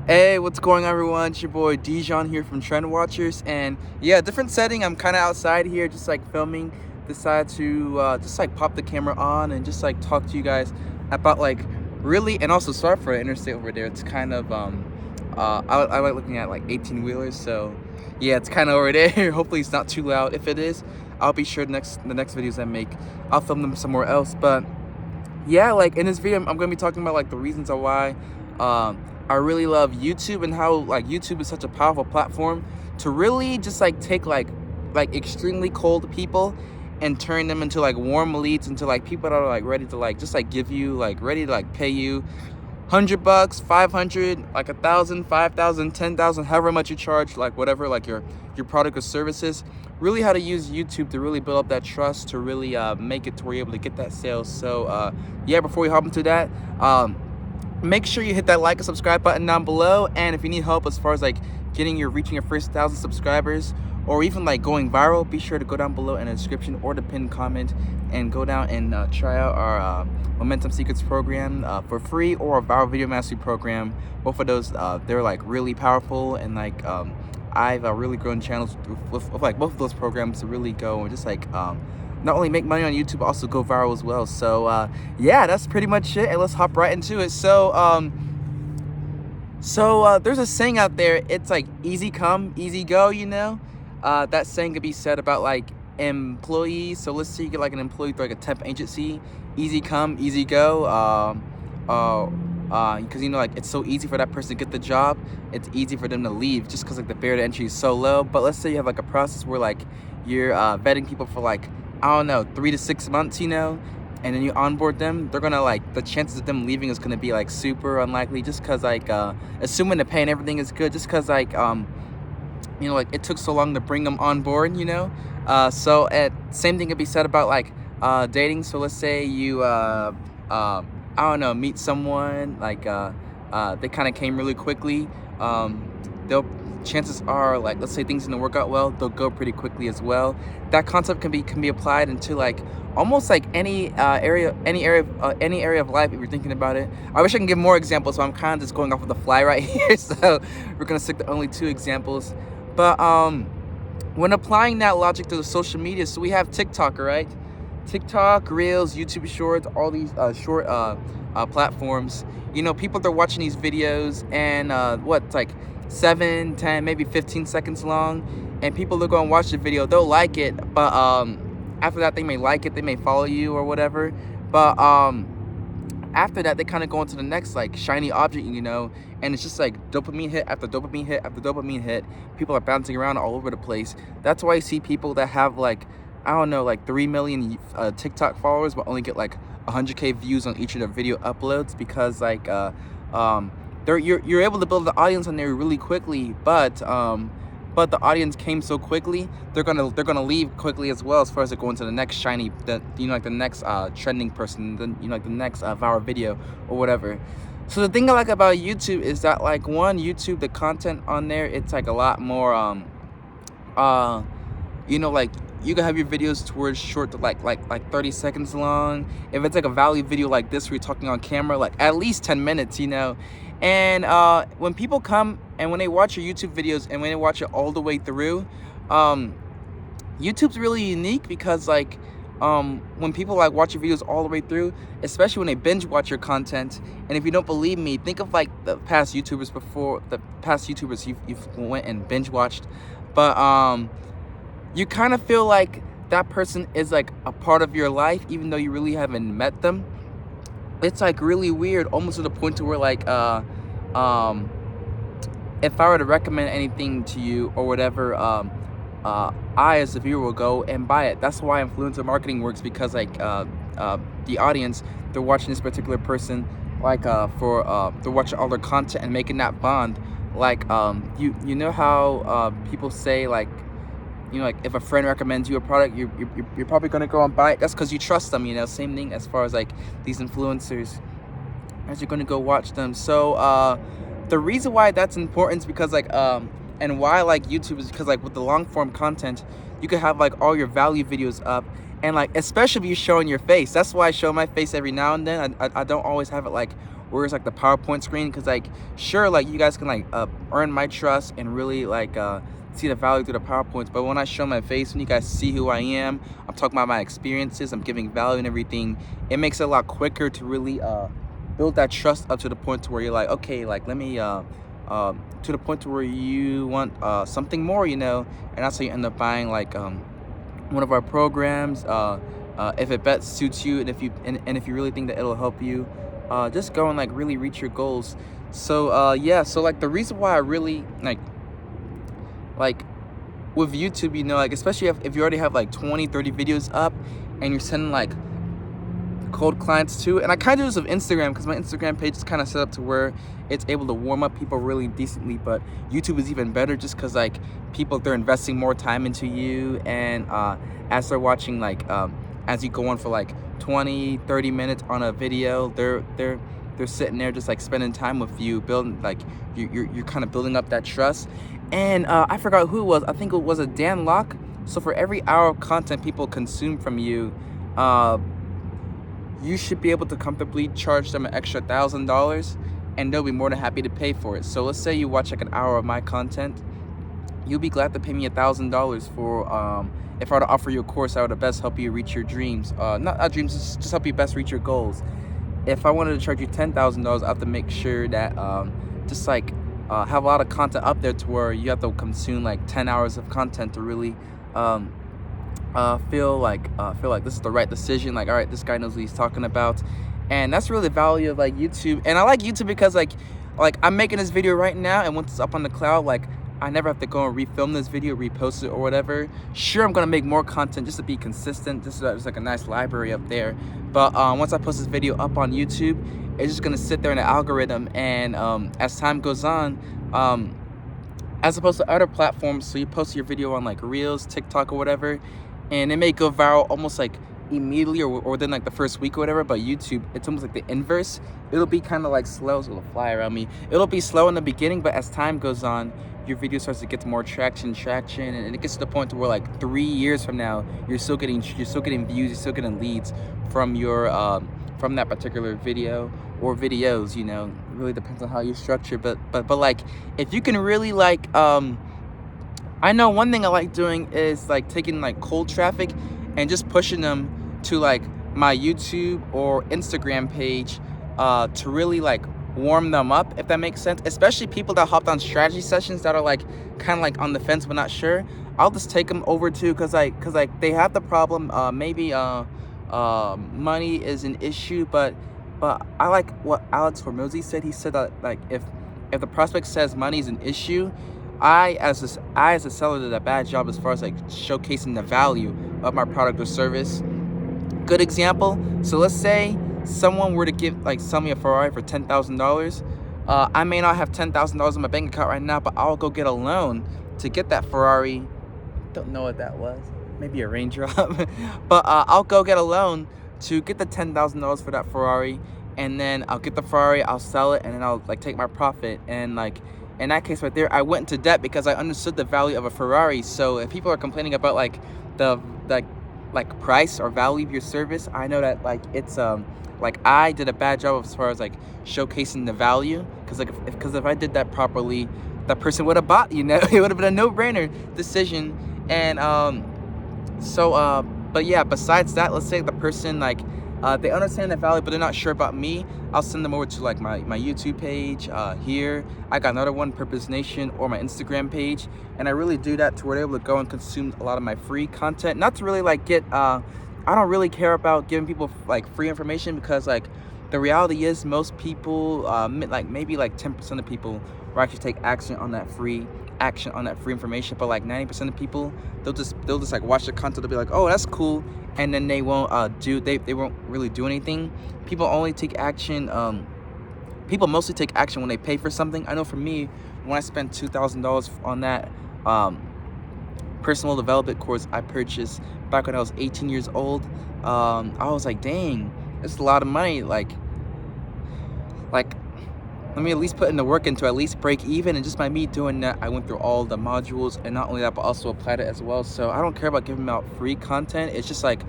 Hey, what's going on, everyone? It's your boy Dijon here from Trend Watchers, and yeah, different setting. I'm kind of outside here, just like filming. Decided to just like pop the camera on and just like talk to you guys about like really, and also sorry for the interstate over there. It's kind of I like looking at like 18 wheelers, so yeah, it's kind of over there. Hopefully, it's not too loud. If it is, I'll be sure the next videos I make, I'll film them somewhere else. But yeah, like in this video I'm gonna be talking about like the reasons of why I really love YouTube, and how like YouTube is such a powerful platform to really just like take like extremely cold people and turn them into like warm leads, into like people that are like ready to like just like give you like ready to like pay you $100, 500, like 1,000, 5,000, 10,000, however much you charge, like whatever, like your product or services. Really, how to use YouTube to really build up that trust, to really make it to where you're able to get that sales. So yeah, before we hop into that, make sure you hit that like and subscribe button down below. And if you need help as far as like reaching your first 1,000 subscribers, or even like going viral, be sure to go down below in the description or the pinned comment and go down and try out our Momentum Secrets program for free, or a viral video mastery program. Both of those, they're like really powerful, and like I've really grown channels with like both of those programs to really go and just like not only make money on YouTube, but also go viral as well. So yeah, that's pretty much it, and let's hop right into it. So there's a saying out there, it's like easy come, easy go, you know? That saying could be said about like employees. So let's say you get like an employee through like a temp agency, easy come, easy go. Because you know, like it's so easy for that person to get the job, it's easy for them to leave just because like the barrier to entry is so low. But let's say you have like a process where like you're vetting people for like, I don't know, 3 to 6 months, you know, and then you onboard them. They're gonna like, the chances of them leaving is gonna be like super unlikely, just because like assuming the pay and everything is good, just because like you know, like it took so long to bring them on board, you know. So same thing could be said about like dating. So let's say you I don't know, meet someone like they kind of came really quickly. They'll Chances are, like, let's say things didn't work out well, they'll go pretty quickly as well. That concept can be applied into like almost like any area of life, if you're thinking about it. I wish I can give more examples, so I'm kind of just going off of the fly right here. So we're gonna stick to only 2 examples. But when applying that logic to the social media, so we have TikTok, right? TikTok, Reels, YouTube Shorts, all these short platforms. You know, people are watching these videos, and it's like 7, 10, maybe 15 seconds long, and people are going to watch the video. They'll like it, but after that, they may like it, they may follow you or whatever. But after that, they kind of go into the next like shiny object, you know, and it's just like dopamine hit after dopamine hit after dopamine hit. People are bouncing around all over the place. That's why I see people that have like, I don't know, like 3 million TikTok followers, but only get like 100K views on each of their video uploads, because like you're able to build the audience on there really quickly, but the audience came so quickly, they're gonna leave quickly as well, as far as like going to the next shiny, like the next trending person, then like the next viral video or whatever. So the thing I like about YouTube is that like, YouTube, the content on there, it's like a lot more you know, like you can have your videos towards short to like 30 seconds long. If it's like a value video like this where you're talking on camera, like at least 10 minutes, you know. And when people come and when they watch your YouTube videos and when they watch it all the way through, YouTube's really unique, because like when people like watch your videos all the way through, especially when they binge watch your content. And if you don't believe me, think of like the past YouTubers you've went and binge watched, but you kind of feel like that person is like a part of your life, even though you really haven't met them. It's like really weird, almost to the point to where like if I were to recommend anything to you or whatever, I as a viewer will go and buy it. That's why influencer marketing works, because like the audience, they're watching this particular person like they're watching all their content and making that bond. Like you know how people say like, you know, like if a friend recommends you a product, you're probably gonna go and buy it. That's because you trust them, you know. Same thing as far as like these influencers, as you're gonna go watch them. So the reason why that's important is because like and why I like YouTube is because like with the long form content, you can have like all your value videos up, and like especially if you're showing your face. That's why I show my face every now and then. I don't always have it like where it's like the PowerPoint screen, because like sure, like you guys can like earn my trust and really like see the value through the PowerPoints, but when I show my face, when you guys see who I am, I'm talking about my experiences, I'm giving value and everything, it makes it a lot quicker to really build that trust up to the point to where you're like, okay, like let me to the point to where you want something more, you know, and that's how you end up buying like one of our programs if it best suits you, and if you really think that it'll help you just go and like really reach your goals. So yeah, so like the reason why I really like with YouTube, you know, like especially if you already have like 20-30 videos up and you're sending like cold clients too, and I kind of do this with Instagram because my Instagram page is kind of set up to where it's able to warm up people really decently, but YouTube is even better just because like people, they're investing more time into you, and as they're watching like as you go on for like 20-30 minutes on a video, they're sitting there just like spending time with you, building like you're kind of building up that trust. And I forgot who it was, I think it was a Dan Locke. So for every hour of content people consume from you, you should be able to comfortably charge them an extra $1,000, and they'll be more than happy to pay for it. So let's say you watch like an hour of my content, you'll be glad to pay me $1,000 for if I were to offer you a course, I would best help you reach your dreams. Not dreams, just help you best reach your goals. If I wanted to charge you $10,000, I have to make sure that just like have a lot of content up there to where you have to consume like 10 hours of content to really feel like this is the right decision. Like, all right, this guy knows what he's talking about. And that's really the value of like YouTube. And I like YouTube because like I'm making this video right now, and once it's up on the cloud, like I never have to go and refilm this video, repost it or whatever. Sure, I'm gonna make more content just to be consistent. This is there's like a nice library up there. But once I post this video up on YouTube, it's just gonna sit there in the algorithm, and as time goes on, as opposed to other platforms, so you post your video on like Reels, TikTok or whatever, and it may go viral almost like immediately or within like the first week or whatever. But YouTube, it's almost like the inverse. It'll be kind of like slow. It's gonna fly around me. It'll be slow in the beginning, but as time goes on, your video starts to get more traction, and it gets to the point to where like 3 years from now, you're still getting views, you're still getting leads from your from that particular video or videos. You know, it really depends on how you structure. But like if you can really like I know one thing I like doing is like taking like cold traffic and just pushing them to like my YouTube or Instagram page to really like warm them up, if that makes sense. Especially people that hopped on strategy sessions that are like kind of like on the fence but not sure. I'll just take them over to because they have the problem. Maybe money is an issue, but I like what Alex Hormozy said. He said that like if the prospect says money is an issue, I as a seller did a bad job as far as like showcasing the value of my product or service. Good example. So let's say someone were to sell me a Ferrari for $10,000. I may not have $10,000 in my bank account right now, but I'll go get a loan to get that Ferrari. Don't know what that was. Maybe a raindrop. But I'll go get a loan to get the $10,000 for that Ferrari, and then I'll get the Ferrari, I'll sell it, and then I'll like take my profit. And like in that case right there, I went into debt because I understood the value of a Ferrari. So if people are complaining about like the like price or value of your service, I know that like it's like I did a bad job as far as like showcasing the value, because if I did that properly, that person would have bought, you know. It would have been a no-brainer decision. And but yeah, besides that, let's say the person like they understand the value but they're not sure about me, I'll send them over to like my YouTube page. Here I got another one, Purpose Nation, or my Instagram page, and I really do that to where they're able to go and consume a lot of my free content. Not to really like get I don't really care about giving people like free information, because like the reality is most people like maybe like 10% of people will actually take action on that free information, but like 90% of people, they'll just like watch the content, they'll be like, oh, that's cool, and then they won't they won't really do anything. People only take action people mostly take action when they pay for something. I know for me, when I spent $2,000 on that personal development course I purchased back when I was 18 years old, I was like, dang, it's a lot of money. Like let me at least put in the work into at least break even. And just by me doing that, I went through all the modules, and not only that, but also applied it as well. So I don't care about giving out free content. It's just like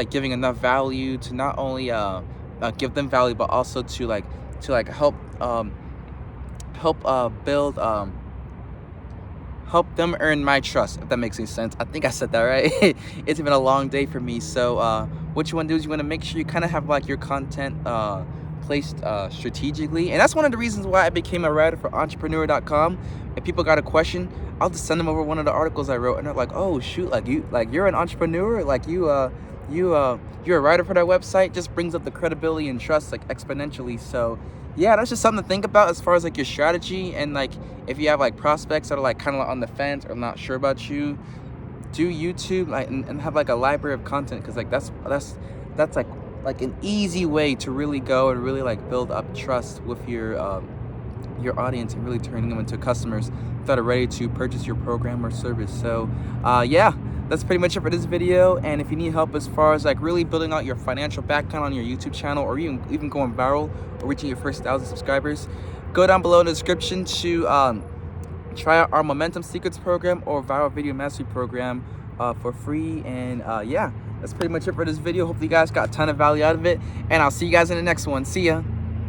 giving enough value to not only give them value, but also to like to like help build help them earn my trust, if that makes any sense. I think I said that right. It's been a long day for me, so what you want to do is you want to make sure you kind of have like your content placed strategically, and that's one of the reasons why I became a writer for entrepreneur.com. If people got a question, I'll just send them over one of the articles I wrote, and they're like, oh shoot, like you're an entrepreneur, like you're a writer for that website. Just brings up the credibility and trust like exponentially. So yeah, that's just something to think about as far as like your strategy. And like if you have like prospects that are like kind of like on the fence or not sure about you, do YouTube like and have like a library of content, because like that's like an easy way to really go and really like build up trust with your audience and really turning them into customers that are ready to purchase your program or service. So yeah, that's pretty much it for this video. And if you need help as far as like really building out your financial background on your YouTube channel, or even going viral or reaching your first 1,000 subscribers, go down below in the description to try out our Momentum Secrets program or Viral Video Mastery program for free. And yeah, that's pretty much it for this video. Hopefully you guys got a ton of value out of it, and I'll see you guys in the next one. See ya.